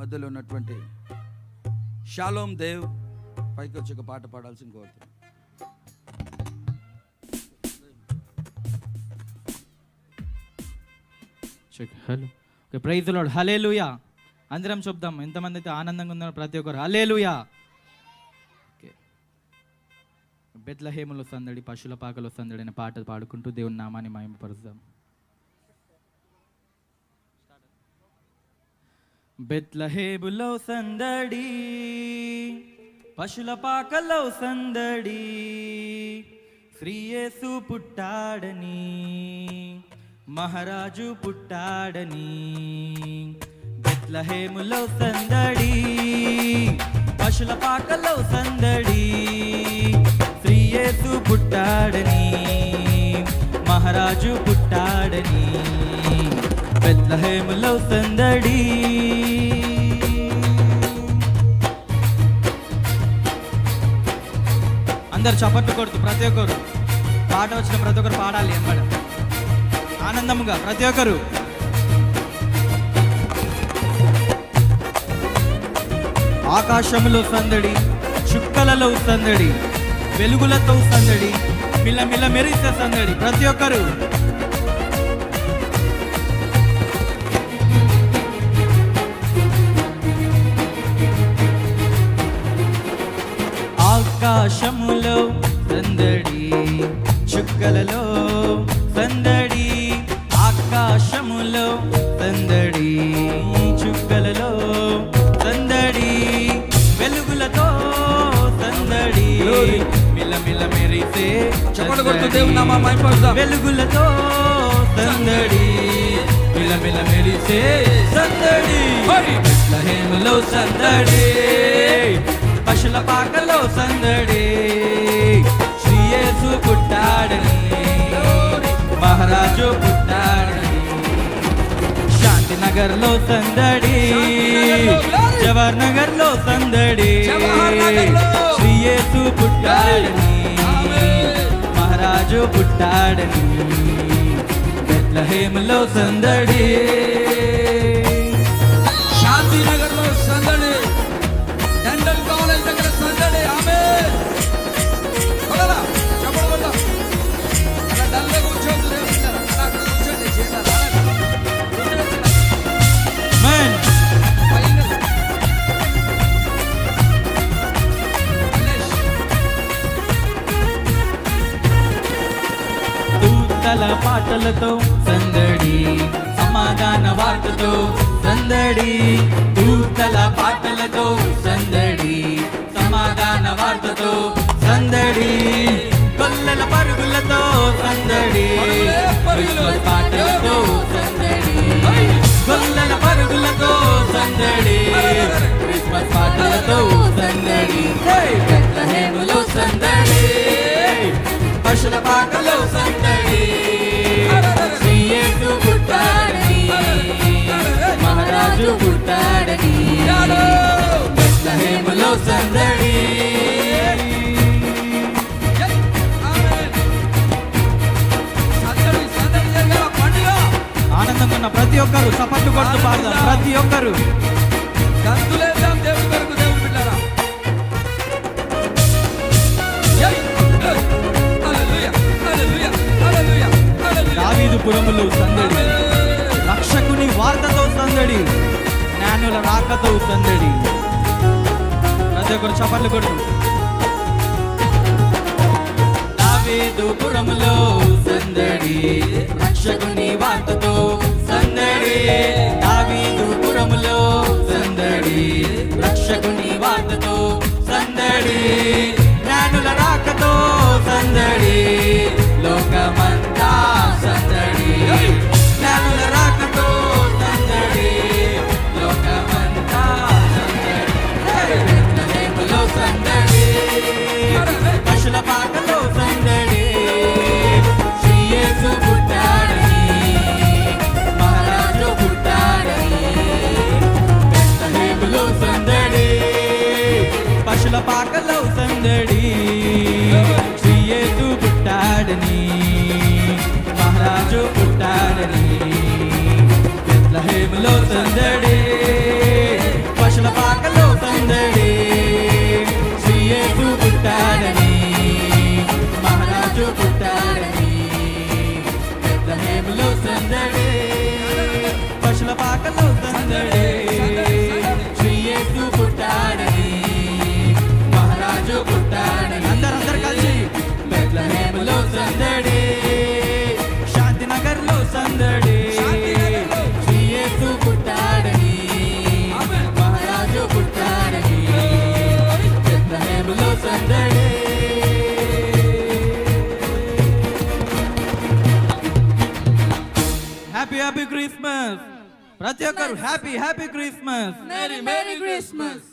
మధ్యలో ఉన్నటువంటి షాలోమ్ దేవ్ పైకి వచ్చి ఒక పాట పాడాల్సిన కోరుతున్నాను. Hello okay, praise the lord. Hallelujah అందరం చెప్దాం. ఎంతమంది అయితే ఆనందంగా ఉన్నారో ప్రతి ఒక్కరు హల్లెలూయా. ఓకే, బెత్లెహేములో సందడి, పశువుల పాకలో సందడి అనే పాట పాడుకుంటూ దేవుని నామాన్ని మహిమపరుద్దాం. బెత్లెహేములో సందడి, పశువుల పాకలో సందడి, శ్రీ యేసు పుట్టాడని, మహారాజు పుట్టాడని. బెత్లెహేములో సందడి, పశువుల పాకలో సందడి, శ్రీ యేసు పుట్టాడని, మహారాజు పుట్టాడని. బెత్లెహేములో సందడి. అందరు చప్పట్లు కొడుతూ ప్రతి ఒక్కరు పాట వచ్చిన ప్రతి ఒక్కరు పాడాలి అన్నమాట, ఆనందముగా ప్రతి ఒక్కరు. ఆకాశములో సందడి, చుక్కలలో సందడి, వెలుగులతో సందడి, మిలమిల మెరిసే సందడి ప్రతి ఒక్కరు. ఆకాశములో సందడి, చుక్కలలో సందడి, ఆకాశములో సందడి, చుక్కలలో సందడి, వెలుగులతో సందడి, మిలమిల మెరిసే వెలుగులతో సందడి, మిలమిల మెరిసే సందడి. బెత్లెహేములో సందడి, పశుల పాకలో సందడి, శ్రీ యేసు పుట్టాడని, మహారాజు పుట్టాడని. శాంతి నగర్ లో సందడి, జవహర్ నగర్ లో సందడి, శ్రీ యేసు పుట్టాడని, మహారాజు పుట్టాడని. బెత్లెహేములో సందడి, శాంతి నగర్ లో సందడి, డెంటల్ కాలేజ్ దగ్గర సందడి. ఆమె దూతల పాటలతో సందడి, సమాధాన వార్తతో సందడి, దూతల పాటలతో సందడి, సమాధాన వార్తతో సందడి, కొల్లల పరుగులతో సందడి, క్రిస్మస్ పాటలతో సందడి, కొల్లల పరుగులతో సందడి, క్రిస్మస్ పాటలతో సందడి. బెత్లెహేములో సందడి, పశుల పాకలో సందడి, శ్రీ యేసు పుట్టాడని, మహారాజు పుట్టాడని. బెత్లెహేములో సందడి. ఆనందంగా ఉన్న ప్రతి ఒక్కరు చప్పట్లు కొడుతూ పాడదాం. ప్రతి ఒక్కరు గంతులేద్దాం దేవుడి కొరకు. దేవుడి బిడ్డలారా, దావీదుపురములో సందడి, రక్షకుని వార్తతో సందడి, జ్ఞానుల రాకతో సందడి. ప్రతి ఒక్కరు చప్పట్లు కొడుతూ. దావీదుపురములో సందడి, రక్షకుని వార్తతో సందడి, దావీదుపురములో సందడి, రక్షకుని వార్తతో సందడి, జ్ఞానుల రాకతో సందడి, లోకమంతా సందడి, జ్ఞానుల రాకతో సందడి, లోకమంతా సందడి. బెత్లెహేములో సందడి, పశుల పాకలో సందడి, శ్రీ యేసు పుట్టాడని, మహారాజు పుట్టాడని. సందడే శ్రీ యేసు పుట్టాడని మహారాజు పుట్టాడని అందరూ కలిసి బెత్లెహేములో సందడే శాంతినగర్లో సందడే శ్రీ యేసు పుట్టాడని మహారాజు పుట్టాడని బెత్లెహేములో సందడే. హ్యాపీ క్రిస్మస్ ప్రతి ఒక్కరు హ్యాపీ క్రిస్మస్. Merry Christmas.